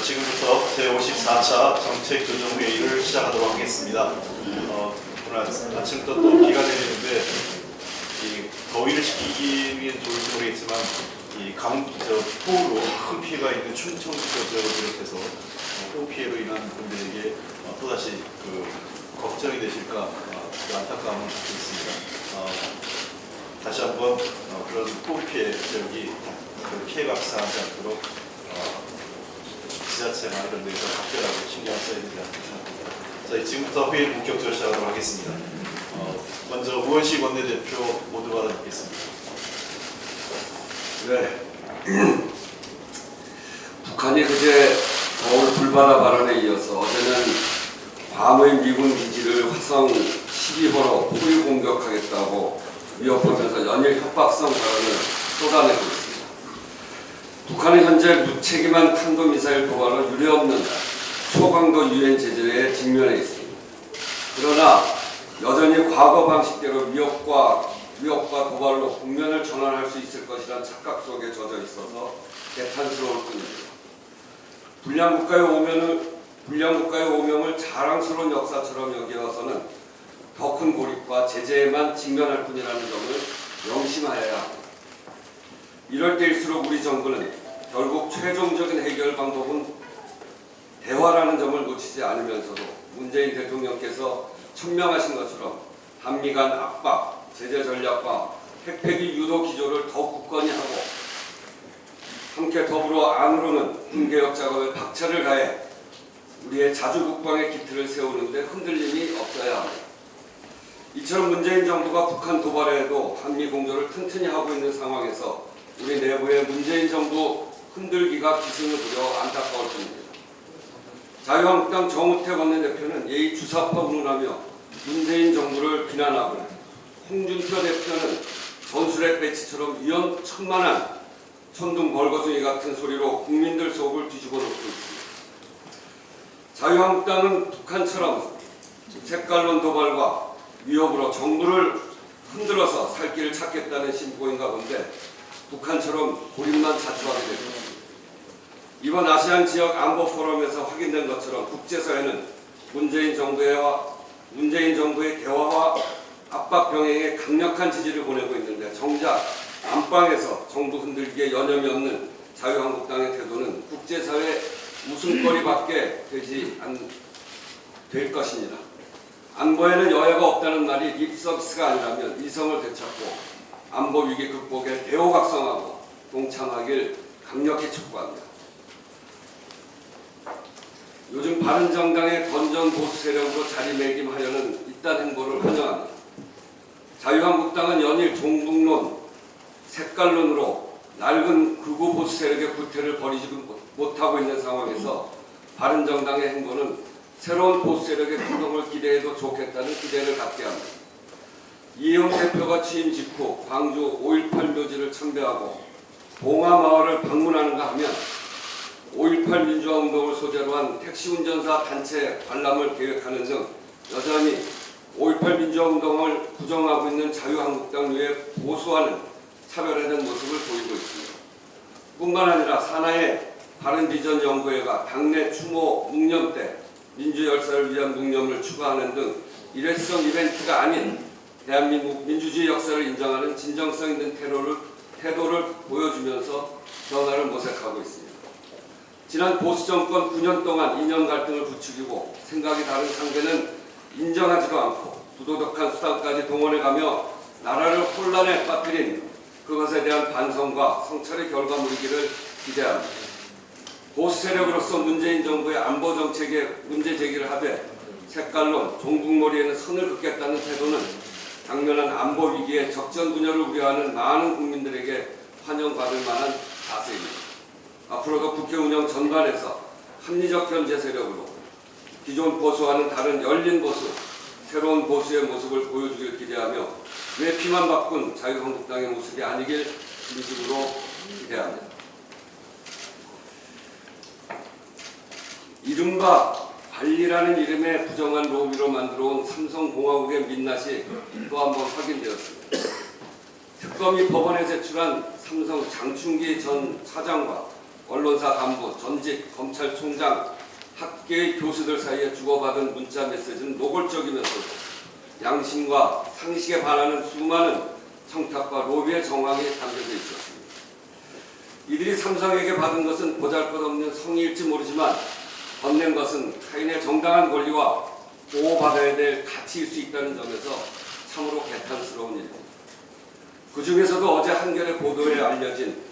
지금부터 제54차 정책조정회의를 시작하도록 하겠습니다. 오늘 아침부터 또 비가 내리는데 이 더위를 식히기는 좋을지 모르겠지만 이 폭우로 큰 피해가 있는 충청도 지역을 비롯해서 폭우 피해로 인한 분들에게 또다시 걱정이 되실까 안타까움을 갖고 있습니다. 다시 한번 그런 폭우 피해 지역이 피해가 발생하지 않도록 지자체나 이런 데서 각별하게 신경을 써야 되지 않을까 생각합니다. 자, 지금부터 회의를 본격적으로 시작하도록 하겠습니다. 먼저 우원식 원내대표 모두 받아뵙겠습니다. 네. 북한이 그제 서울 불바다 발언에 이어서 어제는 밤의 미군 기지를 화성 12호로 포위 공격하겠다고 위협하면서 연일 협박성 발언을 쏟아내고 있습니다. 북한은 현재 무책임한 탄도미사일 도발로 유례없는 초강도 유엔 제재에 직면해 있습니다. 그러나 여전히 과거 방식대로 위협과 도발로 국면을 전환할 수 있을 것이란 착각 속에 젖어 있어서 개탄스러울 뿐입니다. 불량 국가의 오명을 자랑스러운 역사처럼 여겨서는 더 큰 고립과 제재에만 직면할 뿐이라는 점을 명심하여야 합니다. 이럴 때일수록 우리 정부는 결국 최종적인 해결 방법은 대화라는 점을 놓치지 않으면서도 문재인 대통령께서 천명하신 것처럼 한미 간 압박, 제재 전략과 핵폐기 유도 기조를 더욱 굳건히 하고 함께 더불어 안으로는 군개혁 작업에 박차를 가해 우리의 자주국방의 기틀을 세우는 데 흔들림이 없어야 합니다. 이처럼 문재인 정부가 북한 도발에도 한미 공조를 튼튼히 하고 있는 상황에서 우리 내부의 문재인 정부 흔들기가 기승을 부려 안타까울 뿐입니다. 자유한국당 정우택 원내대표는 예의주사파 운운하며 문재인 정부를 비난하고 홍준표 대표는 전술핵 배치처럼 위험천만한 천둥 벌거숭이 같은 소리로 국민들 속을 뒤집어 놓고 있습니다. 자유한국당은 북한처럼 색깔론 도발과 위협으로 정부를 흔들어서 살 길을 찾겠다는 심보인가 본데 북한처럼 고립만 자초하게 될 것입니다. 이번 아시안 지역 안보 포럼에서 확인된 것처럼 국제사회는 문재인 정부의 대화와 압박 병행에 강력한 지지를 보내고 있는데 정작 안방에서 정부 흔들기에 여념이 없는 자유한국당의 태도는 국제사회 웃음거리밖에 될 것입니다. 안보에는 여야가 없다는 말이 립서비스가 아니라면 이성을 되찾고 안보 위기 극복에 대호각성하고 동참하길 강력히 촉구합니다. 요즘 바른정당의 건전 보수 세력으로 자리매김하려는 이딴 행보를 환영합니다. 자유한국당은 연일 종북론, 색깔론으로 낡은 극우 보수 세력의 불태를 버리지 못하고 있는 상황에서 바른정당의 행보는 새로운 보수 세력의 구동을 기대해도 좋겠다는 기대를 갖게 합니다. 이혜영 대표가 취임 직후 광주 5.18 묘지를 참배하고 봉화마을을 방문하는가 하면 5.18 민주화운동을 소재로 한 택시 운전사 단체 관람을 계획하는 등 여전히 5.18 민주화운동을 부정하고 있는 자유한국당 외에 보수와는 차별화된 모습을 보이고 있습니다. 뿐만 아니라 산하의 바른비전연구회가 당내 추모 묵념 때 민주열사를 위한 묵념을 추가하는 등 일회성 이벤트가 아닌 대한민국 민주주의 역사를 인정하는 진정성 있는 태도를 보여주면서 변화를 모색하고 있습니다. 지난 보수정권 9년 동안 이념 갈등을 부추기고 생각이 다른 상대는 인정하지도 않고 부도덕한 수단까지 동원해가며 나라를 혼란에 빠뜨린 그것에 대한 반성과 성찰의 결과물이기를 기대합니다. 보수 세력으로서 문재인 정부의 안보 정책에 문제 제기를 하되 색깔론, 종북몰이에는 선을 긋겠다는 태도는 당면한 안보 위기에 적전분열을 우려하는 많은 국민들에게 환영받을 만한 자세입니다. 앞으로도 국회 운영 전반에서 합리적 견제 세력으로 기존 보수와는 다른 열린 보수, 새로운 보수의 모습을 보여주길 기대하며 왜 피만 바꾼 자유한국당의 모습이 아니길 진심으로 기대합니다. 이른바 관리라는 이름의 부정한 로비로 만들어온 삼성공화국의 민낯이 또 한 번 확인되었습니다. 특검이 법원에 제출한 삼성 장충기 전 사장과 언론사 간부, 전직 검찰총장, 학계의 교수들 사이에 주고받은 문자 메시지는 노골적이면서도 양심과 상식에 반하는 수많은 청탁과 로비의 정황이 담겨져 있었습니다. 이들이 삼성에게 받은 것은 보잘것없는 성의일지 모르지만 건넨 것은 타인의 정당한 권리와 보호받아야 될 가치일 수 있다는 점에서 참으로 개탄스러운 일입니다. 그 중에서도 어제 한겨레 보도에 알려진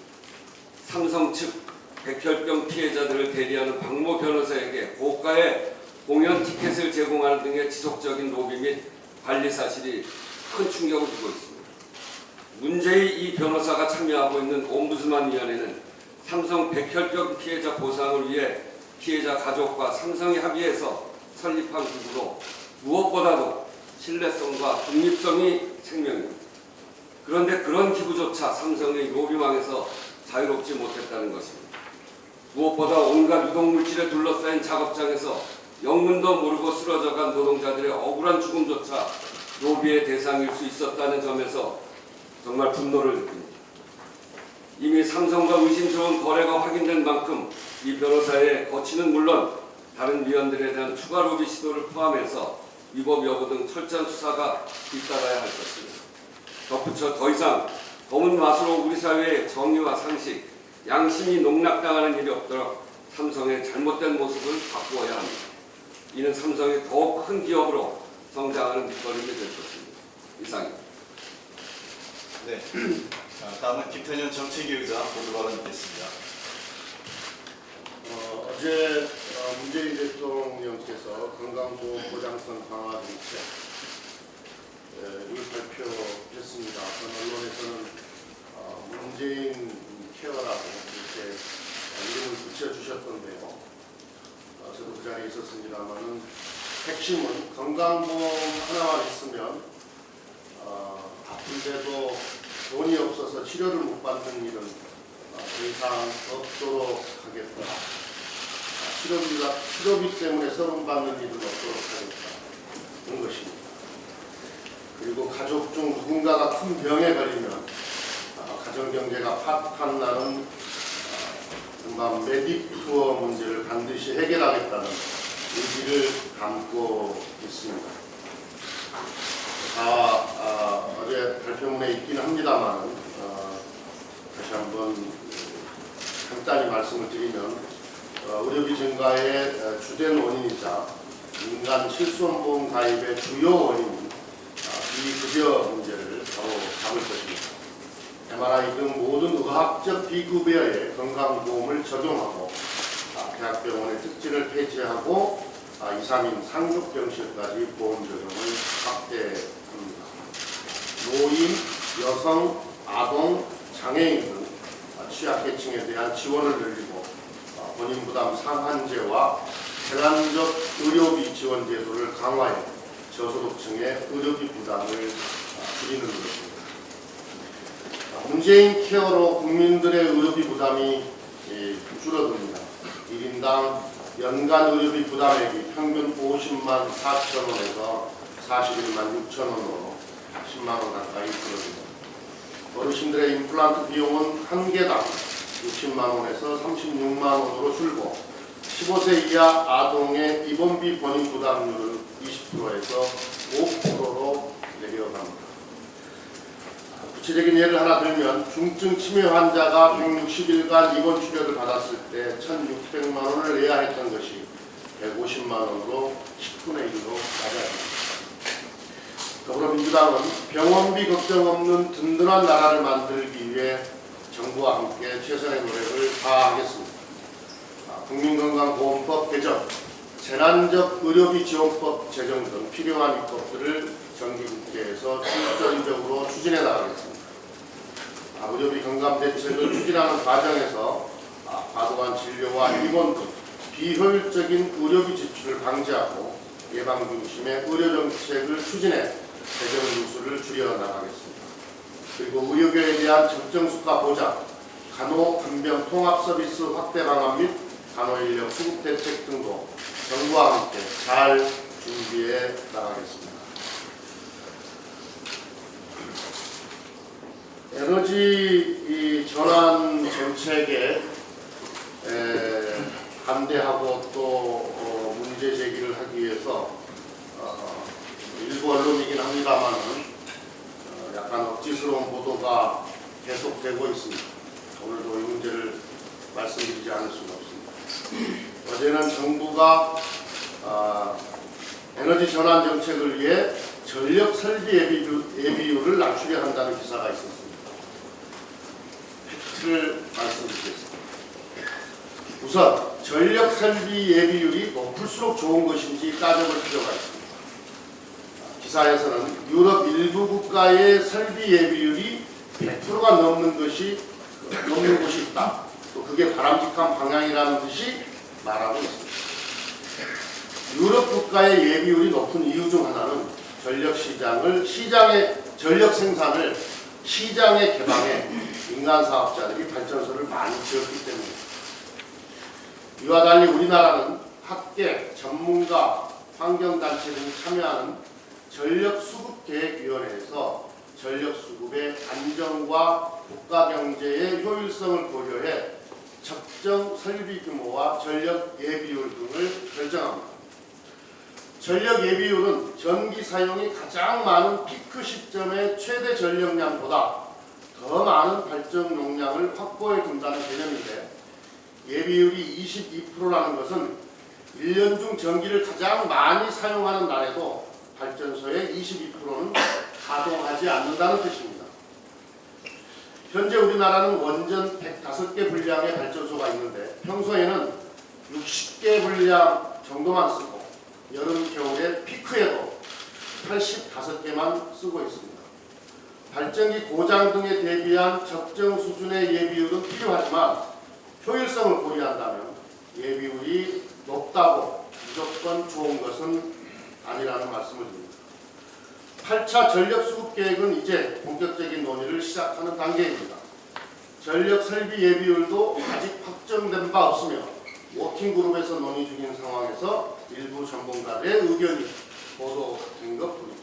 삼성 측 백혈병 피해자들을 대리하는 박모 변호사에게 고가의 공연 티켓을 제공하는 등의 지속적인 로비 및 관리 사실이 큰 충격을 주고 있습니다. 문제의 이 변호사가 참여하고 있는 옴부스만 위원회는 삼성 백혈병 피해자 보상을 위해 피해자 가족과 삼성이 합의해서 설립한 기구로 무엇보다도 신뢰성과 중립성이 생명입니다. 그런데 그런 기구조차 삼성의 로비망에서 자유롭지 못했다는 것입니다. 무엇보다 온갖 유독물질에 둘러싸인 작업장에서 영문도 모르고 쓰러져간 노동자들의 억울한 죽음조차 로비의 대상일 수 있었다는 점에서 정말 분노를 느낍니다. 이미 삼성과 의심스러운 거래가 확인된 만큼 이 변호사의 거취는 물론 다른 위원들에 대한 추가 로비 시도를 포함해서 위법 여부 등 철저한 수사가 뒤따라야 할 것입니다. 덧붙여 더 이상 검은 맛으로 우리 사회의 정의와 상식, 양심이 농락당하는 일이 없도록 삼성의 잘못된 모습을 바꾸어야 합니다. 이는 삼성이 더욱 큰 기업으로 성장하는 밑거름이 될 것입니다. 이상입니다. 네. 다음은 김태년 정책위 의장 보도 발언 듣겠습니다. 어제 문재인 대통령께서 건강보험 보장성 강화 정책을 발표했습니다. 언론에서는 문재인 케어라고 이렇게 이름을 붙여주셨던데요. 저도 그 자리에 있었습니다만은 핵심은 건강보험 하나만 있으면 아픈데도 돈이 없어서 치료를 못 받는 일은 더 이상 없도록 하겠다. 치료비 때문에 서름받는 일은 없도록 하겠다는 것입니다. 그리고 가족 중 누군가가 큰 병에 걸리면 가정경제가 파탄나는 메디푸어 문제를 반드시 해결하겠다는 의지를 담고 있습니다. 어제 발표문에 있긴 합니다만 다시 한번 간단히 말씀을 드리면 의료비 증가의 주된 원인이자 민간 실손보험 가입의 주요 원인인 비급여 문제를 바로 잡을 것입니다. MRI 등 모든 의학적 비급여에 건강보험을 적용하고 대학병원의 특진을 폐지하고 2, 3인 상급병실까지 보험 적용을 확대합니다. 노인, 여성, 아동, 장애인 등 취약계층에 대한 지원을 늘리고 본인 부담 상한제와 재난적 의료비 지원 제도를 강화해 저소득층의 의료비 부담을 줄이는 것입니다. 문재인 케어로 국민들의 의료비 부담이 줄어듭니다. 1인당 연간 의료비 부담액이 평균 50만 4천 원에서 41만 6천 원으로 10만 원 가까이 줄어듭니다. 어르신들의 임플란트 비용은 한 개당 60만 원에서 36만 원으로 줄고 15세 이하 아동의 입원비 본인 부담률은 20%에서 5%로 내려갑니다. 구체적인 예를 하나 들면 중증 치매 환자가 160일간 입원 치료를 받았을 때 1,600만 원을 내야 했던 것이 150만 원으로 10분의 1로 낮아집니다. 더불어민주당은 병원비 걱정 없는 든든한 나라를 만들기 위해 정부와 함께 최선의 노력을 다하겠습니다. 국민건강보험법 개정, 재난적 의료비 지원법 제정 등 필요한 입법들을 정기국회에서 실질적으로 추진해 나가겠습니다. 의료비 경감 대책을 추진하는 과정에서 과도한 진료와 입원 등 비효율적인 의료비 지출을 방지하고 예방 중심의 의료 정책을 추진해 재정 누수를 줄여 나가겠습니다. 그리고 의료계에 대한 적정 수가 보장, 간호 간병 통합 서비스 확대 방안 및 간호 인력 수급 대책 등도 정부와 함께 잘 준비해 나가겠습니다. 에너지 전환 정책의 반대하고 또 문제 제기를 하기 위해서 일부 언론이긴 합니다만 약간 억지스러운 보도가 계속되고 있습니다. 오늘도 이 문제를 말씀드리지 않을 수가 없습니다. 어제는 정부가 에너지 전환 정책을 위해 전력 설비 예비율을 낮추려 한다는 기사가 있었습니다. 팩트를 말씀드리겠습니다. 우선 전력 설비 예비율이 높을수록 좋은 것인지 따져볼 필요가 있습니다. 기사에서는 유럽 일부 국가의 설비 예비율이 100%가 넘는 곳이 있다. 또 그게 바람직한 방향이라는 듯이 말하고 있습니다. 유럽 국가의 예비율이 높은 이유 중 하나는 전력 생산을 시장에 개방해 민간 사업자들이 발전소를 많이 지었기 때문입니다. 이와 달리 우리나라는 학계, 전문가, 환경단체 등이 참여하는 전력수급계획위원회에서 전력수급의 안정과 국가경제의 효율성을 고려해 적정 설비 규모와 전력 예비율 등을 결정합니다. 전력 예비율은 전기 사용이 가장 많은 피크 시점의 최대 전력량보다 더 많은 발전 용량을 확보해 둔다는 개념인데, 예비율이 22%라는 것은 1년 중 전기를 가장 많이 사용하는 날에도 발전소의 22%는 가동하지 않는다는 뜻입니다. 현재 우리나라는 원전 105개 분량의 발전소가 있는데 평소에는 60개 분량 정도만 쓰고 여름, 겨울에 피크에도 85개만 쓰고 있습니다. 발전기 고장 등에 대비한 적정 수준의 예비율은 필요하지만 효율성을 고려한다면 예비율이 높다고 무조건 좋은 것은 아니라는 말씀을 드립니다. 8차 전력수급계획은 이제 본격적인 논의를 시작하는 단계입니다. 전력 설비 예비율도 아직 확정된 바 없으며 워킹그룹에서 논의 중인 상황에서 일부 전문가들의 의견이 보도된 것뿐입니다.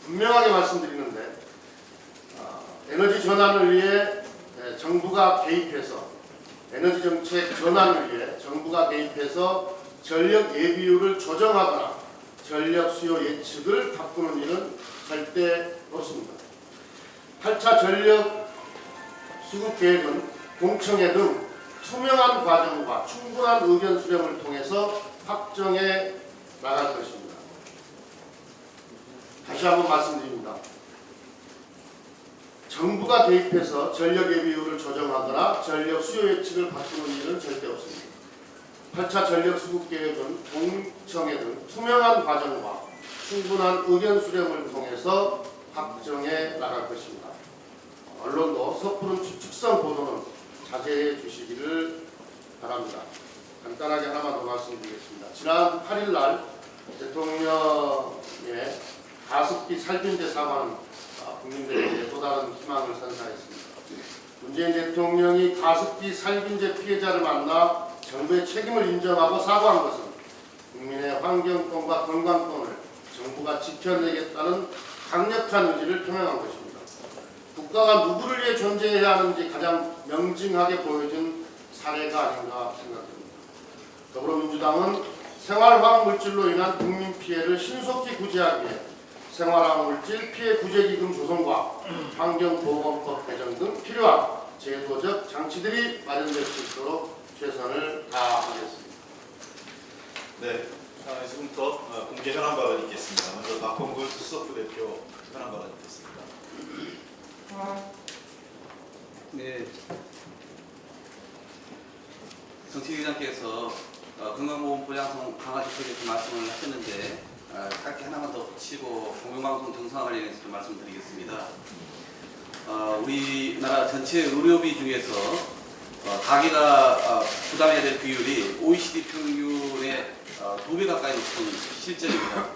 분명하게 말씀드리는데 에너지 전환을 위해 정부가 개입해서 에너지 정책 전환을 위해 정부가 개입해서 전력 예비율을 조정하거나 전력 수요 예측을 바꾸는 일은 절대 없습니다. 8차 전력 수급 계획은 공청회 등 투명한 과정과 충분한 의견 수렴을 통해서 확정해 나갈 것입니다. 다시 한번 말씀드립니다. 정부가 개입해서 전력 예비율을 조정하거나 전력 수요 예측을 바꾸는 일은 절대 없습니다. 8차 전력 수급 계획은 공청회 등 투명한 과정과 충분한 의견 수렴을 통해서 확정해 나갈 것입니다. 언론도 섣부른 추측성 보도는 자제해 주시기를 바랍니다. 간단하게 하나만 더 말씀드리겠습니다. 지난 8일 날 대통령의 가습기 살균제 사과는 국민들에게 또 다른 희망을 선사했습니다. 문재인 대통령이 가습기 살균제 피해자를 만나 정부의 책임을 인정하고 사과한 것은 국민의 환경권과 건강권을 정부가 지켜내겠다는 강력한 의지를 표명한 것입니다. 국가가 누구를 위해 존재해야 하는지 가장 명징하게 보여준 사례가 아닌가 생각됩니다. 더불어민주당은 생활화학물질로 인한 국민 피해를 신속히 구제하기 위해 생활화학물질 피해 구제기금 조성과 환경보건법 개정 등 필요한 제도적 장치들이 마련될 수 있도록 최선을 다하겠습니다. 네, 지금부터 공개 현안 발언이 있겠습니다. 먼저 박홍근 수석부 대표 현안 발언 있겠습니다. 네, 정치위원장께서 건강보험법 양성 강화 지표에 대해서 말씀을 하셨는데 짧게 하나만 더 붙이고 공영방송 정상화 관련해서 좀 말씀드리겠습니다. 우리나라 전체 의료비 중에서 가계가 부담해야 될 비율이 OECD 평균의 2배 가까이 높은 실정입니다.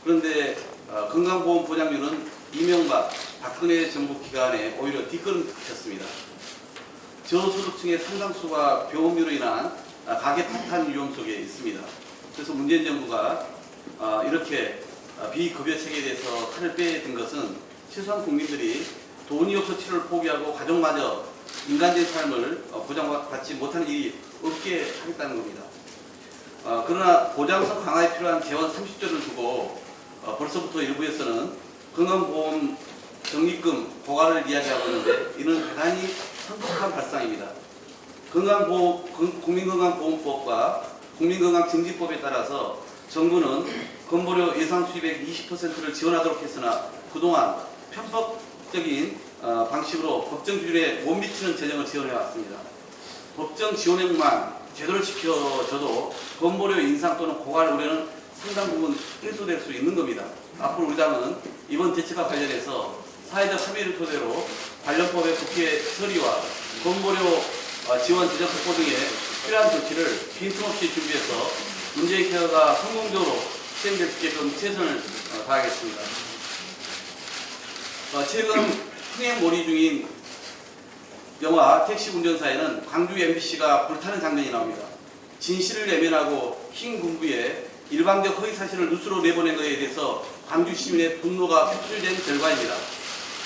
그런데 건강보험 보장률은 이명박, 박근혜 정부 기간에 오히려 뒷걸음쳤습니다. 저소득층의 상당수가 병원비로 인한 가계 파탄 위험 속에 있습니다. 그래서 문재인 정부가 이렇게 비급여 체계에 대해서 칼을 빼든 것은 최소한 국민들이 돈이 없어 치료를 포기하고 가족마저 인간적인 삶을 보장받지 못하는 일이 없게 하겠다는 겁니다. 그러나 보장성 강화에 필요한 재원 30조를 두고 벌써부터 일부에서는 건강보험 적립금 고갈을 이야기하고 있는데 이는 대단히 성급한 발상입니다. 국민건강보험법과 국민건강증진법에 따라서 정부는 건보료 예상 수입액 20%를 지원하도록 했으나 그동안 편법적인 방식으로 법정 기준에 못 미치는 재정을 지원해 왔습니다. 법정 지원액만 제대로 지켜져도 건보료 인상 또는 고갈 우려는 상당 부분 해소될 수 있는 겁니다. 앞으로 우리 당은 이번 대책과 관련해서 사회적 협의를 토대로 관련법의 국회 처리와 건보료 지원 재정 확보 등의 필요한 조치를 빈틈없이 준비해서 문재인 케어가 성공적으로 시행될 수 있게끔 최선을 다하겠습니다. 최근 흥행몰이 중인 영화 택시 운전사에는 광주 MBC가 불타는 장면이 나옵니다. 진실을 내면하고 흰 군부에 일방적 허위 사실을 뉴스로 내보낸 것에 대해서 광주 시민의 분노가 표출된 결과입니다.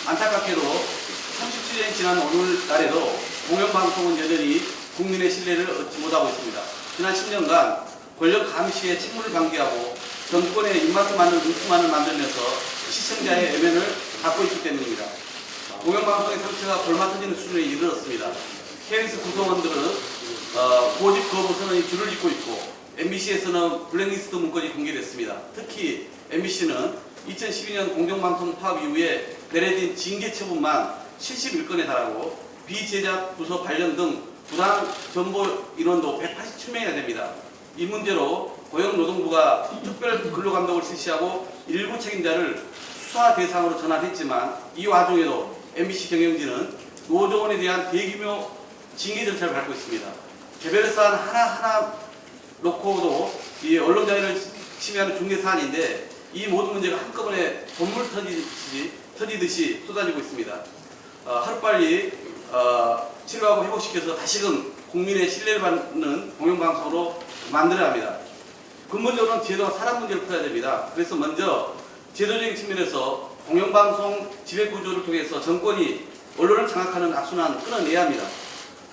안타깝게도 37년이 지난 오늘날에도 공영방송은 여전히 국민의 신뢰를 얻지 못하고 있습니다. 지난 10년간 권력 감시에 책무를 방기하고 정권의 입맛에 맞는 뉴스만을 만들면서 시청자의 외면을 받고 있기 때문입니다. 공영방송의 정체가 골마 터지는 수준에 이르렀습니다. KBS 구성원들은 고집 거부 선언이 줄을 잇고 있고 MBC에서는 블랙리스트 문건이 공개됐습니다. 특히 MBC는 2012년 공정방송 파업 이후에 내려진 징계 처분만 71건에 달하고 비제작 부서 관련 등 부당 정보 인원도 187명이나 됩니다. 이 문제로 고용노동부가 특별 근로감독을 실시하고 일부 책임자를 수사 대상으로 전환했지만 이 와중에도 MBC 경영진은 노조원에 대한 대규모 징계 절차를 밟고 있습니다. 개별 사안 하나하나 놓고도 이 언론 자유를 침해하는 중대 사안인데 이 모든 문제가 한꺼번에 돈물 터지듯이 쏟아지고 있습니다. 하루빨리 치료하고 회복시켜서 다시금 국민의 신뢰를 받는 공영방송으로 만들어야 합니다. 근본적으로는 제도와 사람 문제를 풀어야 됩니다. 그래서 먼저 제도적인 측면에서 공영방송 지배구조를 통해서 정권이 언론을 장악하는 악순환 끊어내야 합니다.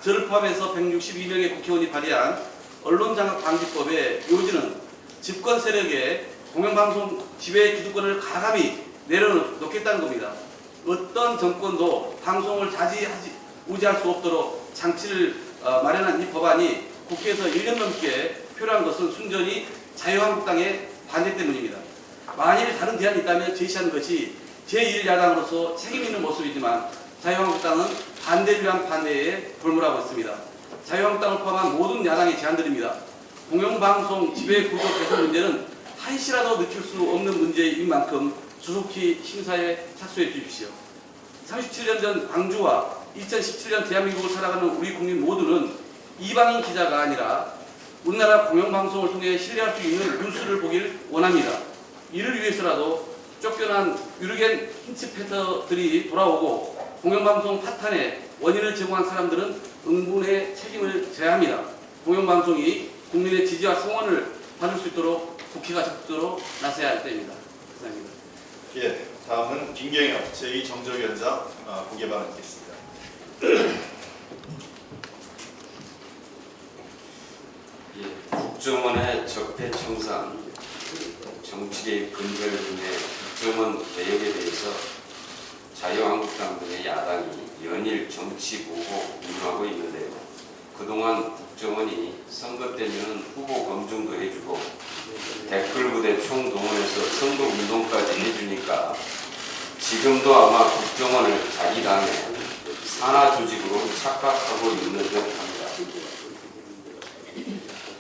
저를 포함해서 162명의 국회의원이 발의한 언론장악방지법의 요지는 집권 세력의 공영방송 지배 기득권을 가감히 내려놓겠다는 겁니다. 어떤 정권도 방송을 우지할 수 없도록 장치를 마련한 이 법안이 국회에서 1년 넘게 표류한 것은 순전히 자유한국당의 반대 때문입니다. 만일 다른 대안이 있다면 제시하는 것이 제1야당으로서 책임 있는 모습이지만 자유한국당은 반대를 위한 반대에 돌몰하고 있습니다. 자유한국당을 포함한 모든 야당의 제안드립니다. 공영방송 지배구조 개선 문제는 한시라도 늦출 수 없는 문제인 만큼 조속히 심사에 착수해 주십시오. 37년 전 광주와 2017년 대한민국을 살아가는 우리 국민 모두는 이방인 기자가 아니라 우리나라 공영방송을 통해 신뢰할 수 있는 뉴스를 보길 원합니다. 이를 위해서라도 쫓겨난 유르겐 힌츠페터들이 돌아오고 공영방송 파탄의 원인을 제공한 사람들은 응분의 책임을 져야 합니다. 공영방송이 국민의 지지와 성원을 받을 수 있도록 국회가 적극적으로 나서야 할 때입니다. 감사합니다. 예, 다음은 김경엽 제2정적위원장 보게 바라겠습니다. 예, 국정원의 적폐 청산, 정치개입 근절 등의 국정원 개혁에 대해서 자유한국당 등의 야당이 연일 정치 보고 운동하고 있는데요. 그동안 국정원이 선거 때면 후보 검증도 해주고 댓글 부대 총동원해서 선거 운동까지 해주니까 지금도 아마 국정원을 자기 당의 산하 조직으로 착각하고 있는 듯 합니다.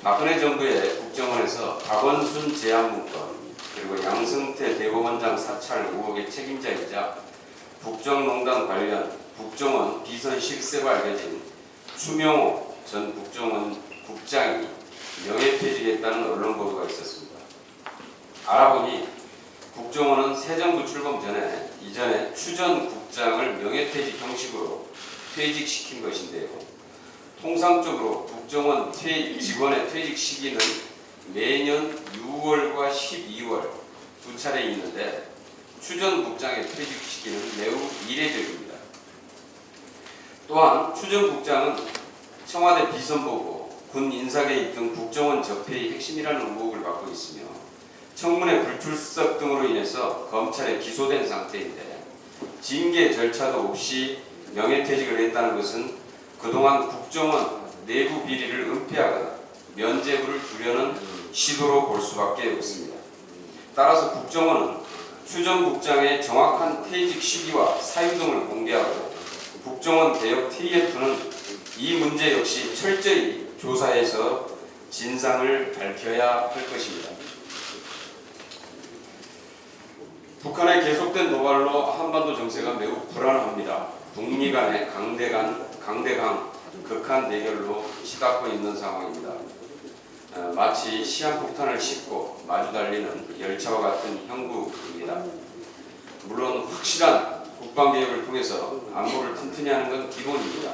박근혜 정부의 국정원에서 박원순 제안문건 그리고 양승태 대법원장 사찰 의혹의 책임자이자 국정농단 관련 국정원 비선 실세로 알려진 추명호 전 국정원 국장이 명예퇴직했다는 언론 보도가 있었습니다. 알아보니 국정원은 새 정부 출범 전에 이전에 추 전 국장을 명예퇴직 형식으로 퇴직시킨 것인데요. 통상적으로 국정원 직원의 퇴직 시기는 매년 6월과 12월 두 차례 있는데 추 전 국장의 퇴직 시기는 매우 이례적입니다. 또한 추정국장은 청와대 비선보고 군 인사개입 등 국정원 적폐의 핵심이라는 의혹을 받고 있으며 청문회 불출석 등으로 인해서 검찰에 기소된 상태인데 징계 절차도 없이 명예퇴직을 했다는 것은 그동안 국정원 내부 비리를 은폐하거나 면죄부를 주려는 시도로 볼 수밖에 없습니다. 따라서 국정원은 추 전 국장의 정확한 퇴직 시기와 사유 등을 공개하고 국정원 개혁 TF는 이 문제 역시 철저히 조사해서 진상을 밝혀야 할 것입니다. 북한의 계속된 도발로 한반도 정세가 매우 불안합니다. 북미 간의 강대강 극한 대결로 치닫고 있는 상황입니다. 마치 시한폭탄을 싣고 마주 달리는 열차와 같은 형국입니다. 물론 확실한 국방개혁을 통해서 안보를 튼튼히 하는 건 기본입니다.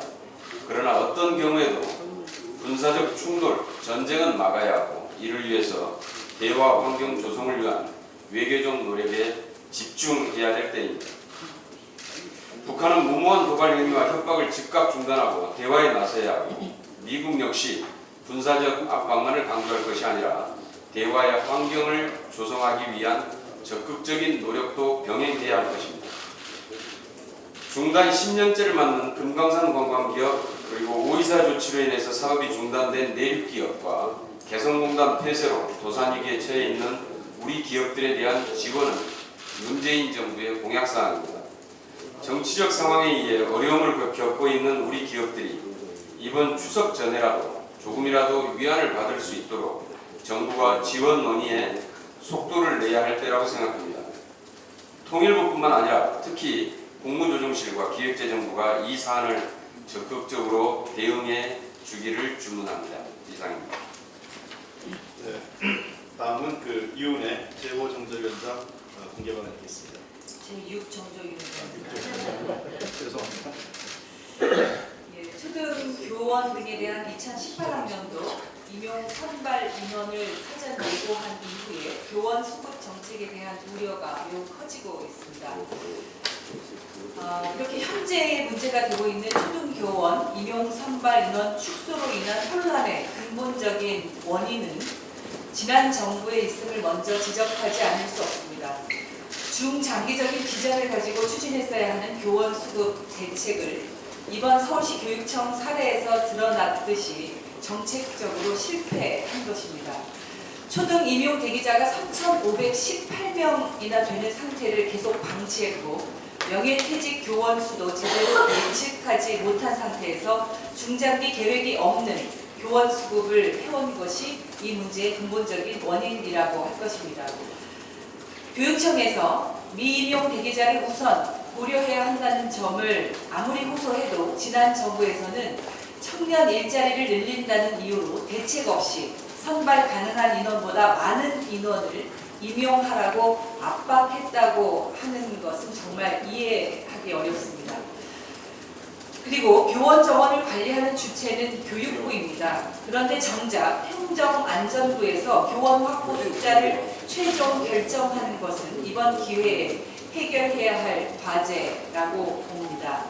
그러나 어떤 경우에도 군사적 충돌, 전쟁은 막아야 하고 이를 위해서 대화 환경 조성을 위한 외교적 노력에 집중해야 될 때입니다. 북한은 무모한 도발 행위와 협박을 즉각 중단하고 대화에 나서야 하고 미국 역시 군사적 압박만을 강조할 것이 아니라 대화의 환경을 조성하기 위한 적극적인 노력도 병행해야 할 것입니다. 중단 10년째를 맞는 금강산 관광기업 그리고 5.24 조치로 인해서 사업이 중단된 내륙기업과 개성공단 폐쇄로 도산위기에 처해 있는 우리 기업들에 대한 지원은 문재인 정부의 공약사항입니다. 정치적 상황에 의해 어려움을 겪고 있는 우리 기업들이 이번 추석 전에라도 조금이라도 위안을 받을 수 있도록 정부가 지원 논의에 속도를 내야 할 때라고 생각합니다. 통일부뿐만 아니라 특히 국무조정실과 기획재정부가 이 사안을 적극적으로 대응해 주기를 주문합니다. 이상입니다. 네. 다음은 그 이윤의 제5정조위원장 공개 발언하겠습니다. 제6정조위원장. 죄송합니다. 예, 초등 교원 등에 대한 2018학년도 임용 선발 인원을 사전 예고한 이후에 교원 수급 정책에 대한 우려가 매우 커지고 있습니다. 이렇게 현재 문제가 되고 있는 초등교원 임용 선발 인원 축소로 인한 혼란의 근본적인 원인은 지난 정부의 있음을 먼저 지적하지 않을 수 없습니다. 중장기적인 비전을 가지고 추진했어야 하는 교원 수급 대책을 이번 서울시 교육청 사례에서 드러났듯이 정책적으로 실패한 것입니다. 초등 임용 대기자가 3,518명이나 되는 상태를 계속 방치했고 명예퇴직 교원 수도 제대로 예측하지 못한 상태에서 중장기 계획이 없는 교원 수급을 해온 것이 이 문제의 근본적인 원인이라고 할 것입니다. 교육청에서 미임용 대기자를 우선 고려해야 한다는 점을 아무리 호소해도 지난 정부에서는 청년 일자리를 늘린다는 이유로 대책 없이 선발 가능한 인원보다 많은 인원을 임용하라고 압박했다고 하는 것은 정말 이해하기 어렵습니다. 그리고 교원 정원을 관리하는 주체는 교육부입니다. 그런데 정작 행정안전부에서 교원 확보 숫자를 최종 결정하는 것은 이번 기회에 해결해야 할 과제라고 봅니다.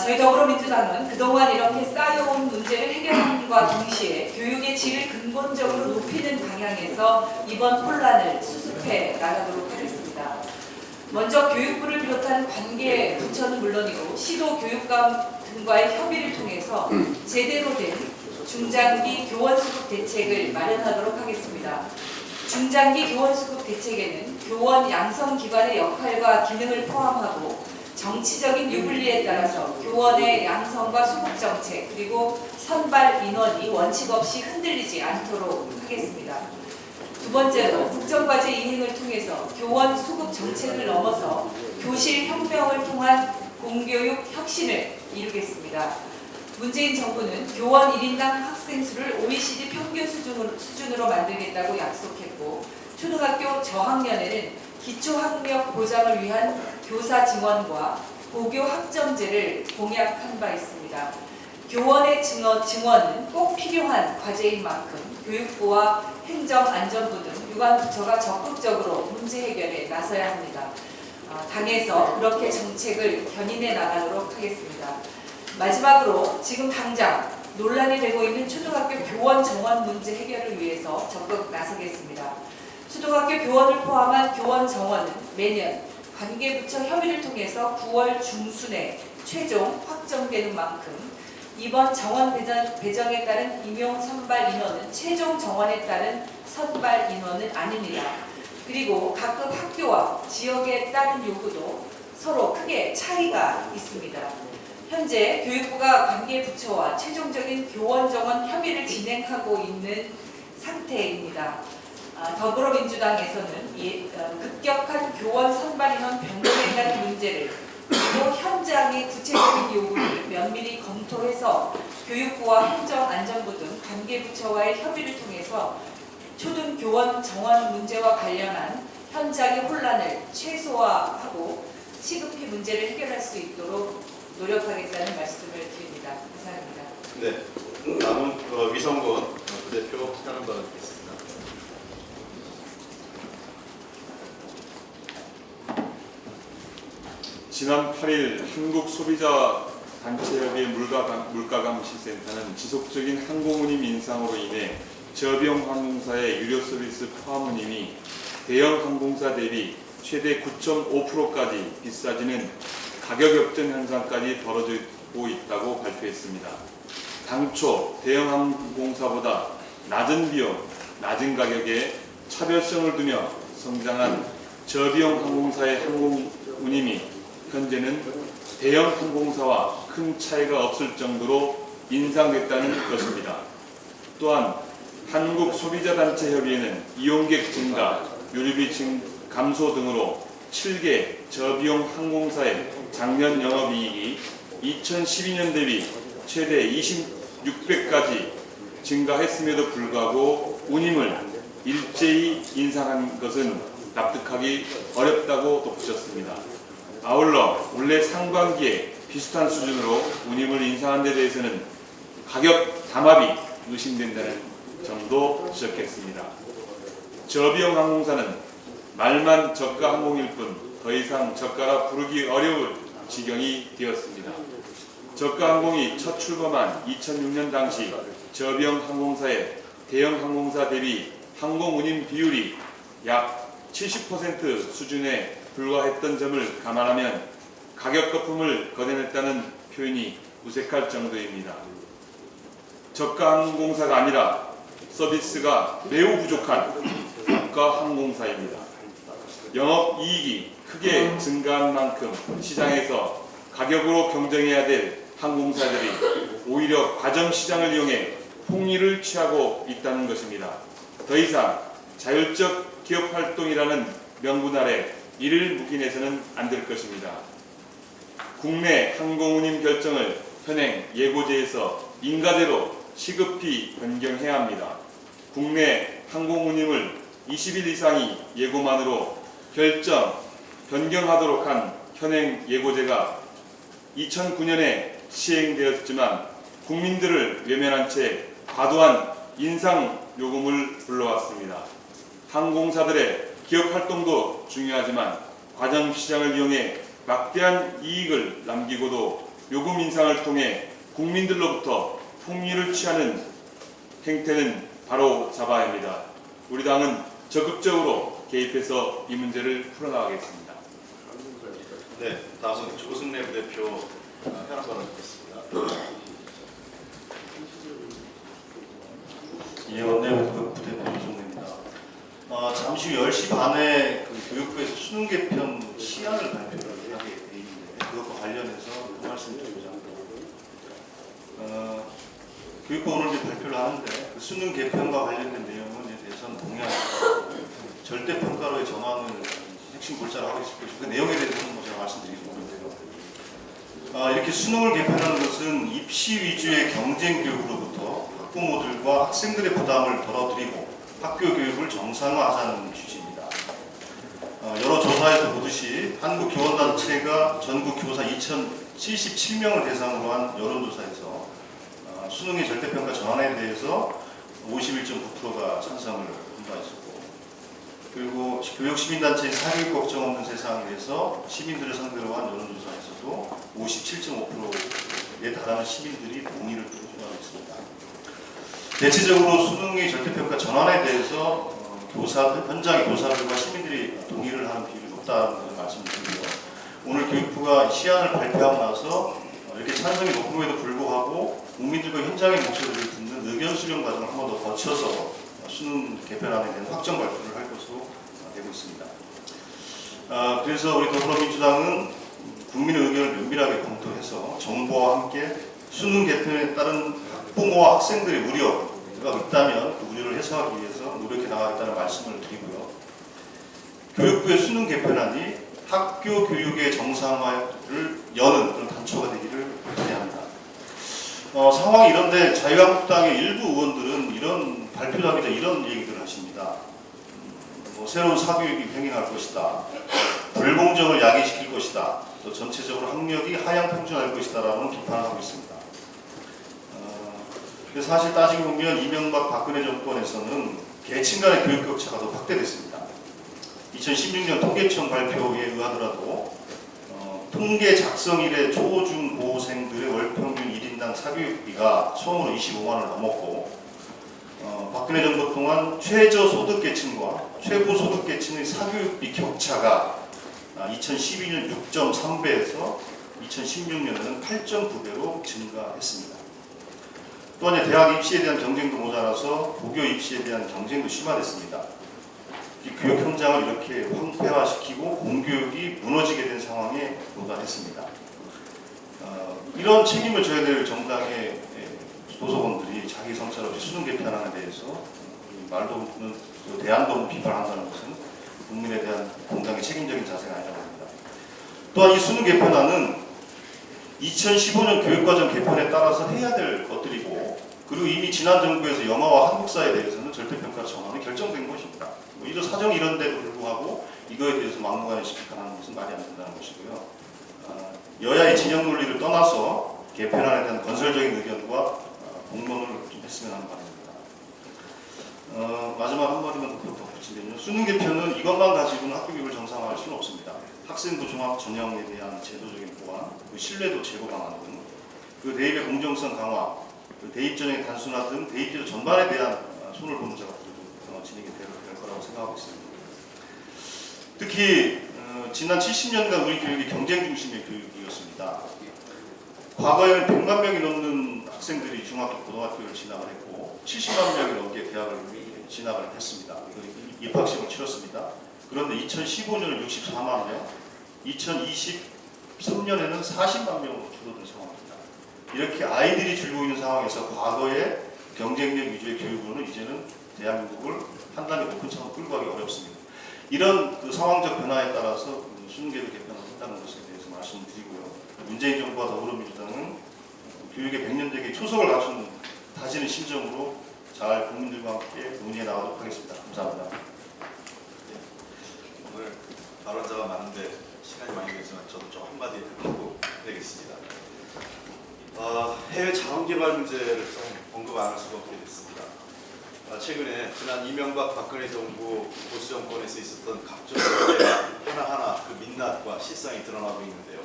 저희 더불어민주당은 그동안 이렇게 쌓여온 문제를 해결함과 동시에 교육의 질을 근본적으로 높이는 방향에서 이번 혼란을 수습해 나가도록 하겠습니다. 먼저 교육부를 비롯한 관계 부처는 물론이고 시도 교육감 등과의 협의를 통해서 제대로 된 중장기 교원 수급 대책을 마련하도록 하겠습니다. 중장기 교원 수급 대책에는 교원 양성기관의 역할과 기능을 포함하고 정치적인 유불리에 따라서 교원의 양성과 수급 정책 그리고 선발 인원이 원칙 없이 흔들리지 않도록 하겠습니다. 두 번째로 국정과제 이행을 통해서 교원 수급 정책을 넘어서 교실 혁명을 통한 공교육 혁신을 이루겠습니다. 문재인 정부는 교원 1인당 학생 수를 OECD 평균 수준으로 만들겠다고 약속했고 초등학교 저학년에는 기초학력 보장을 위한 교사 증원과 고교 학점제를 공약한 바 있습니다. 교원의 증원은 꼭 필요한 과제인 만큼 교육부와 행정안전부 등 유관부처가 적극적으로 문제 해결에 나서야 합니다. 당에서 그렇게 정책을 견인해 나가도록 하겠습니다. 마지막으로 지금 당장 논란이 되고 있는 초등학교 교원 정원 문제 해결을 위해서 적극 나서겠습니다. 초등학교 교원을 포함한 교원 정원은 매년 관계부처 협의를 통해서 9월 중순에 최종 확정되는 만큼 이번 정원 배정에 따른 임용 선발 인원은 최종 정원에 따른 선발 인원은 아닙니다. 그리고 각급 학교와 지역에 따른 요구도 서로 크게 차이가 있습니다. 현재 교육부가 관계부처와 최종적인 교원 정원 협의를 진행하고 있는 상태입니다. 더불어민주당에서는 급격한 교원 선발 인원 변동에 따른 문제를 그리고 현장의 구체적인 요구를 면밀히 검토해서 교육부와 행정안전부 등 관계부처와의 협의를 통해서 초등 교원 정원 문제와 관련한 현장의 혼란을 최소화하고 시급히 문제를 해결할 수 있도록 노력하겠다는 말씀을 드립니다. 감사합니다. 네, 남은 위성군 부대표 하는 바를 듣겠습니다. 지난 8일 한국소비자단체협의 물가감시센터는 지속적인 항공운임 인상으로 인해 저비용 항공사의 유료 서비스 포함 운임이 대형 항공사 대비 최대 9.5%까지 비싸지는 가격 역전 현상까지 벌어지고 있다고 발표했습니다. 당초 대형 항공사보다 낮은 비용, 낮은 가격에 차별성을 두며 성장한 저비용 항공사의 항공 운임이 현재는 대형 항공사와 큰 차이가 없을 정도로 인상됐다는 것입니다. 또한 한국소비자단체협의회는 이용객 증가, 요리비 감소 등으로 7개 저비용 항공사의 작년 영업이익이 2012년 대비 최대 26배까지 증가했음에도 불구하고 운임을 일제히 인상한 것은 납득하기 어렵다고 덧붙였습니다. 아울러 올해 상반기에 비슷한 수준으로 운임을 인상한 데 대해서는 가격 담합이 의심된다는 점도 지적했습니다. 저비용 항공사는 말만 저가 항공일 뿐 더 이상 저가라 부르기 어려울 지경이 되었습니다. 저가 항공이 첫 출범한 2006년 당시 저비용 항공사의 대형 항공사 대비 항공 운임 비율이 약 70% 수준에 불과했던 점을 감안하면 가격 거품을 걷어냈다는 표현이 무색할 정도입니다. 저가 항공사가 아니라 서비스가 매우 부족한 고가 항공사입니다. 영업이익이 크게 증가한 만큼 시장에서 가격으로 경쟁해야 될 항공사들이 오히려 과점 시장을 이용해 폭리를 취하고 있다는 것입니다. 더 이상 자율적 기업 활동이라는 명분 아래 이를 묵인해서는 안 될 것입니다. 국내 항공운임 결정을 현행 예고제에서 인가제로 시급히 변경해야 합니다. 국내 항공운임을 20일 이상이 예고만으로 결정, 변경하도록 한 현행 예고제가 2009년에 시행되었지만 국민들을 외면한 채 과도한 인상 요금을 불러왔습니다. 항공사들의 기업 활동도 중요하지만 과점 시장을 이용해 막대한 이익을 남기고도 요금 인상을 통해 국민들로부터 폭리를 취하는 행태는 바로 잡아야 합니다. 우리 당은 적극적으로 개입해서 이 문제를 풀어나가겠습니다. 네, 다음은 조승래 부대표 하는 바를 듣겠습니다. 예, 원내부급 부대표 조승래입니다. 잠시 후 10시 반에 교육부에서 수능 개편 시안을 발표를 하게 돼 있는데 그것과 관련해서 말씀드리고자 합니다. 교육부 오늘 이제 발표를 하는데 그 수능 개편과 관련된 내용은 대선 공약 절대 평가로의 전환을 핵심 골자로 하고 있을 것이고 그 내용에 대해서는 제가 말씀드리지 못했는데요. 이렇게 수능을 개편하는 것은 입시 위주의 경쟁 교육으로부터 학부모들과 학생들의 부담을 덜어드리고 학교 교육을 정상화하자는 취지입니다. 여러 조사에서 보듯이 한국교원단체가 전국 교사 2,077명을 대상으로 한 여론조사에서 수능의 절대평가 전환에 대해서 51.9%가 찬성을 한 바 있었고, 그리고 교육시민단체의 사교육 걱정 없는 세상에 대해서 시민들을 상대로 한 여론조사에서도 57.5% 달하는 시민들이 동의를 표명했습니다. 대체적으로 수능의 절대평가 전환에 대해서 현장의 교사들과 시민들이 동의를 하는 비율이 높다는 말씀을 드리고요. 오늘 교육부가 시안을 발표하고 나서 이렇게 찬성이 높음에도 불구하고 국민들과 현장의 목소리를 듣는 의견 수렴 과정을 한 번 더 거쳐서 수능 개편안에 대한 확정 발표를 할 것으로 되고 있습니다. 그래서 우리 더불어민주당은 국민의 의견을 면밀하게 검토해서 정부와 함께 수능 개편에 따른 학부모와 학생들의 우려가 있다면 그 우려를 해소하기 위해서 노력해 나가겠다는 말씀을 드리고요. 교육부의 수능 개편안이 학교 교육의 정상화를 여는 그런 단초가 되기를 기대합니다. 상황이 이런데 자유한국당의 일부 의원들은 이런 발표자기자 이런 얘기들을 하십니다. 새로운 사교육이 횡행할 것이다. 불공정을 야기시킬 것이다. 또 전체적으로 학력이 하향 평준할 것이다라는 비판을 하고 있습니다. 사실 따지고 보면 이명박 박근혜 정권에서는 계층 간의 교육 격차가 더 확대됐습니다. 2016년 통계청 발표에 의하더라도 통계 작성 이래 초중고생들의 월평균 1인당 사교육비가 처음으로 25만 원을 넘었고 박근혜 정부 동안 최저소득계층과 최고소득계층의 사교육비 격차가 2012년 6.3배에서 2016년에는 8.9배로 증가했습니다. 또한 대학 입시에 대한 경쟁도 모자라서 고교 입시에 대한 경쟁도 심화됐습니다. 이 교육 현장을 이렇게 황폐화시키고 공교육이 무너지게 된 상황에 도달했습니다. 이런 책임을 져야 될 정당의 도서관들이 자기 성찰 없이 수능 개편안에 대해서 말도 없는 대안도 없는 비판한다는 것은 국민에 대한 공당의 책임적인 자세가 아니라고 합니다. 또한 이 수능 개편안은 2015년 교육과정 개편에 따라서 해야 될 것들이고 그리고 이미 지난 정부에서 영어와 한국사에 대해서는 절대평가 전환이 결정된 것입니다. 이런 사정이 이런데도 불구하고 이거에 대해서 막무가내 비판하는 것은 말이 안 된다는 것이고요. 여야의 진영 논리를 떠나서 개편안에 대한 건설적인 의견과 공론을 좀 했으면 하는 바입니다. 마지막 한 마디만 더 붙이면요. 수능 개편은 이것만 가지고는 학교 교육을 정상화할 수는 없습니다. 학생부 종합 전형에 대한 제도적인 보완, 그 신뢰도 제고 방안 등, 그 대입의 공정성 강화, 그 대입 전형의 단순화 등 대입 제도 전반에 대한 손을 보는 작업들도 진행이 될 거라고 생각하고 있습니다. 특히 지난 70년간 우리 교육이 경쟁 중심의 교육이었습니다. 과거에는 100만 명이 넘는 학생들이 중학교, 고등학교를 진학을 했고 70만 명이 넘게 대학을 진학을 했습니다. 입학시험을 치렀습니다. 그런데 2015년은 64만 명, 2023년에는 40만 명으로 줄어든 상황입니다. 이렇게 아이들이 줄고 있는 상황에서 과거의 경쟁력 위주의 교육으로는 이제는 대한민국을 한 단계 높은 차원으로 끌고 가기 어렵습니다. 이런 그 상황적 변화에 따라서 수능제도 개편을 한다는 것에 대해서 말씀드리고요. 문재인 정부와 더불어민주당은 교육의 100년대계 초석을 갖춘 다지는 심정으로 잘 국민들과 함께 논의해 나가도록 하겠습니다. 감사합니다. 오늘 발언자가 많은데 시간이 많이 되지만 저도 좀 한마디 하고 되겠습니다. 해외 자원개발 문제를 좀 언급 안 할 수가 없게 됐습니다. 최근에 지난 이명박 박근혜 정부 보수 정권에서 있었던 각종 문제가 하나하나 그 민낯과 실상이 드러나고 있는데요.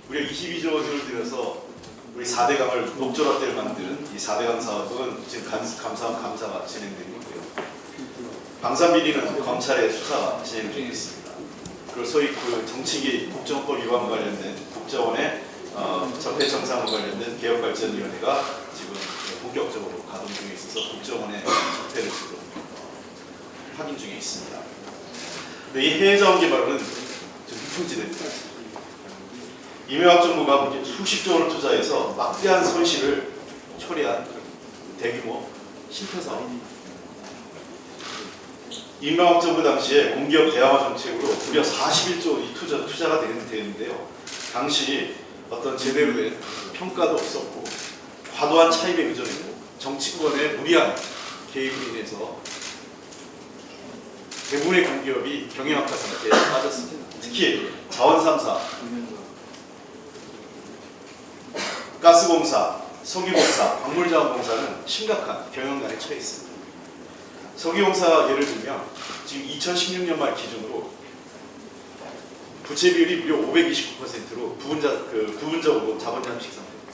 우리가 22조 원을 들여서 우리 4대강을 녹조라떼를 만드는 이 4대강 사업은 지금 감사가 진행되고 있고요. 방산비리는 검찰의 수사가 진행 중에 있습니다. 그리고 소위 그 정치기 국정법 위반 관련된 국정원의 적폐청산과 관련된 개혁발전위원회가 지금 본격적으로 가동 중에 있어서 국정원의 적폐를 지금 확인 중에 있습니다. 근데 이 해외 자원 개발은 좀 유통지대입니다. 이명박 정부가 수십조 원을 투자해서 막대한 손실을 초래한 대규모 실패 사업입니다. 이명박 정부 당시에 공기업 대항화 정책으로 무려 41조 원이 투자가 되는데요. 당시 어떤 제대로 된 평가도 없었고 과도한 차입에 의존했고 정치권의 무리한 개입으로 인해서 대부분의 공기업이 경영악화 상태에 빠졌습니다. 특히 자원 3사, 가스공사, 석유공사, 광물자원공사는 심각한 경영난에 처해 있습니다. 석유공사 예를 들면 지금 2016년 말 기준으로 부채 비율이 무려 529%로 부분적으로 자본 잠식 상태입니다.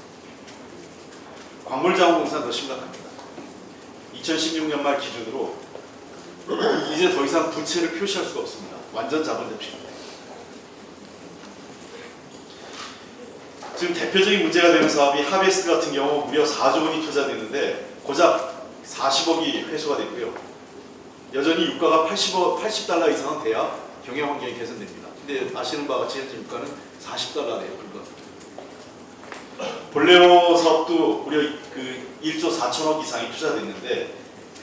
광물자원공사는 더 심각합니다. 2016년 말 기준으로 이제 더 이상 부채를 표시할 수가 없습니다. 완전 자본 잠식입니다. 지금 대표적인 문제가 되는 사업이 하베스트 같은 경우 무려 4조 원이 투자됐는데 고작 40억이 회수가 됐고요. 여전히 유가가 80달러 이상은 돼야 경영 환경이 개선됩니다. 근데 아시는 바와 같이 현재 유가는 40달러네요. 볼레로 사업도 무려 1조 4천억 이상이 투자됐는데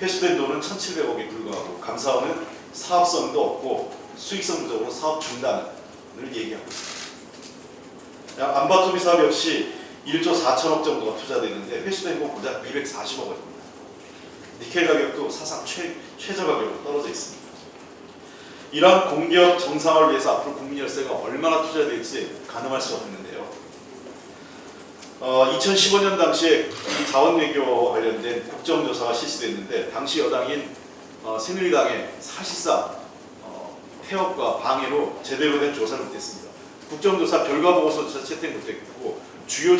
회수된 돈은 1,700억에 불과하고 감사원은 사업성도 없고 수익성 부족으로 사업 중단을 얘기하고 있습니다. 안바토비 사업 역시 1조 4천억 정도가 투자되는데 회수된 건 고작 240억 원입니다. 니켈 가격도 사상 최저 가격으로 떨어져 있습니다. 이러한 공기업 정상화를 위해서 앞으로 국민 열세가 얼마나 투자될지 가늠할 수 없는데요. 2015년 당시에 이 자원외교와 관련된 국정조사가 실시됐는데 당시 여당인 새누리당의 사실상 태업과 방해로 제대로 된 조사를 못했습니다. 국정조사 결과보고서조차 채택 못했고 주요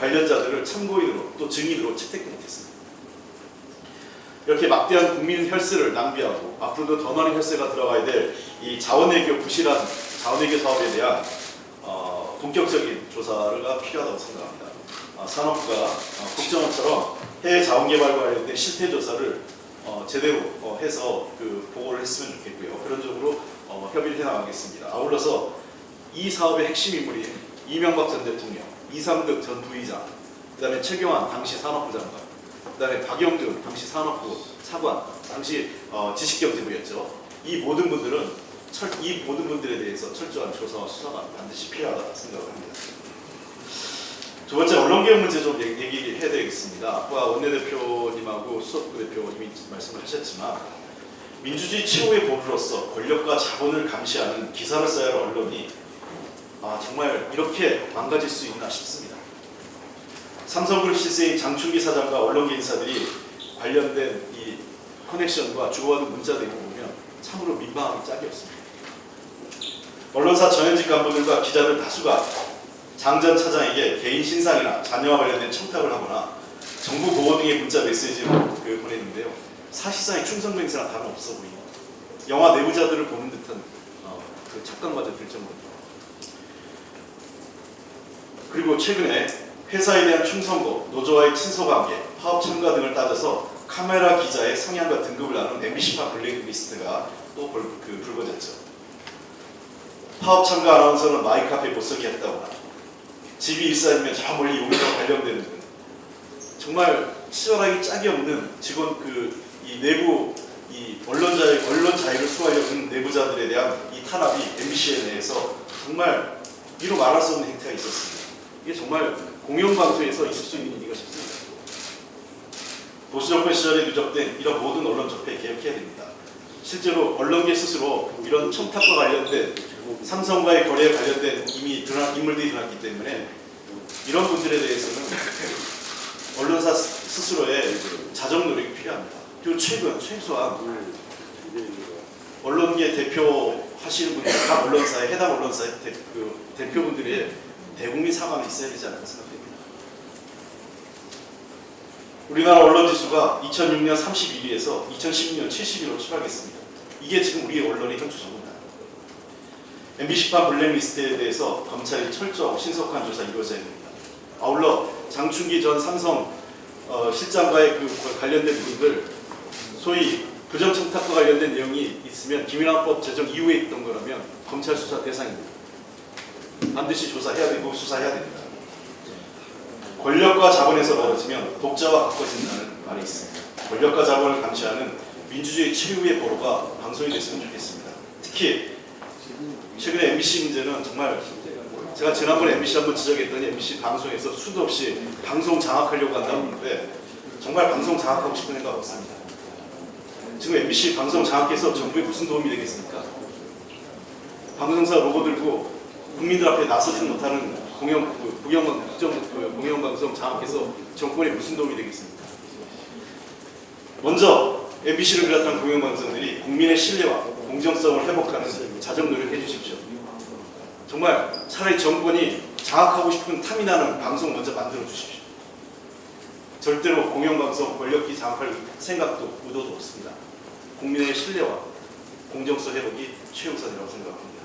관련자들을 참고인으로 또 증인으로 채택도 못했습니다. 이렇게 막대한 국민 혈세를 낭비하고 앞으로도 더 많은 혈세가 들어가야 될 이 자원외교 부실한 자원외교 사업에 대한 본격적인 조사가 필요하다고 생각합니다. 산업부가 국정원처럼 해외 자원개발과 관련된 실태조사를 제대로 해서 보고를 했으면 좋겠고요. 그런 쪽으로 협의를 해나가겠습니다. 아울러서 이 사업의 핵심 인물이 이명박 전 대통령, 이상득 전 부의장, 그 다음에 최경환 당시 산업부 장관, 그 다음에 박영준 당시 산업부 차관, 당시 지식경제부였죠. 이 모든 분들에 대해서 철저한 조사와 수사가 반드시 필요하다고 생각합니다. 두 번째 언론개혁 문제 좀 얘기해야 되겠습니다. 아까 원내대표님하고 수석부 대표님이 말씀을 하셨지만 민주주의 최후의 보루로서 권력과 자본을 감시하는 기사를 써야 할 언론이 정말 이렇게 망가질 수 있나 싶습니다. 삼성그룹 실세인 장충기 사장과 언론계 인사들이 관련된 이 커넥션과 주고받은 문자 내용 보면 참으로 민망하기 짝이 없습니다. 언론사 전현직 간부들과 기자들 다수가 장 전 차장에게 개인 신상이나 자녀와 관련된 청탁을 하거나 정부 보호 등의 문자 메시지를 보냈는데요. 사실상의 충성 맹세나 다름없어 보이는 영화 내부자들을 보는 듯한 착각마저 들 정도입니다. 그리고 최근에 회사에 대한 충성도, 노조와의 친소관계, 파업 참가 등을 따져서 카메라 기자의 성향과 등급을 나눈 MBC파 블랙리스트가 또 불거졌죠. 파업 참가 아나운서는 마이크 앞에 못 서게 했다거나 집이 일산이면 저 멀리 용인과 관련되는 등 정말 치열하게 짝이 없는 직원 이 내부 이 언론 자유를 수호하려는 내부자들에 대한 이 탄압이 MBC에 대해서 정말 이루 말할 수 없는 행태가 있었습니다. 이게 정말 공영방송에서 있을 수 있는 일인가 싶습니다. 보수 정권 시절에 누적된 이런 모든 언론 적폐 개혁해야 됩니다. 실제로 언론계 스스로 이런 청탁과 관련된 삼성과의 거래에 관련된 이미 인물들이 드러났기 때문에 이런 분들에 대해서는 언론사 스스로의 자정 노력이 필요합니다. 그리고 최소한 언론계 대표 하시는 분들, 각 언론사의 해당 언론사의 대표분들의 대국민 사과는 있어야 되지 않을까 생각됩니다. 우리나라 언론 지수가 2006년 31위에서 2012년 70위로 추락했습니다. 이게 지금 우리 언론의 현주 정보입니다. MBC파 블랙리스트에 대해서 검찰이 철저하고 신속한 조사 이루어져야 됩니다. 아울러 장충기 전 삼성 실장과의 관련된 분들, 소위 부정청탁과 관련된 내용이 있으면 김인환법 제정 이후에 있던 거라면 검찰 수사 대상입니다. 반드시 조사해야 되고 수사해야 됩니다. 권력과 자본에서 벌어지면 독자와 가까워진다는 말이 있습니다. 권력과 자본을 감시하는 민주주의 최후의 보루가 방송이 됐으면 좋겠습니다. 특히 최근에 MBC 문제는 정말 제가 지난번에 MBC 한번 지적했더니 MBC 방송에서 수도 없이 방송 장악하려고 한다고 하는데 정말 방송 장악하고 싶은 생각 없습니다. 지금 MBC 방송 장악해서 정부에 무슨 도움이 되겠습니까? 방송사 로고 들고 국민들 앞에 나서지 못하는 공영방송 장악해서 정권에 무슨 도움이 되겠습니까? 먼저 MBC를 비롯한 공영방송들이 국민의 신뢰와 공정성을 회복하는 자정 노력해 주십시오. 정말 차라리 정권이 장악하고 싶은 탐이 나는 방송 먼저 만들어 주십시오. 절대로 공영방송 권력기 장악할 생각도 의도도 없습니다. 국민의 신뢰와 공정성 회복이 최우선이라고 생각합니다.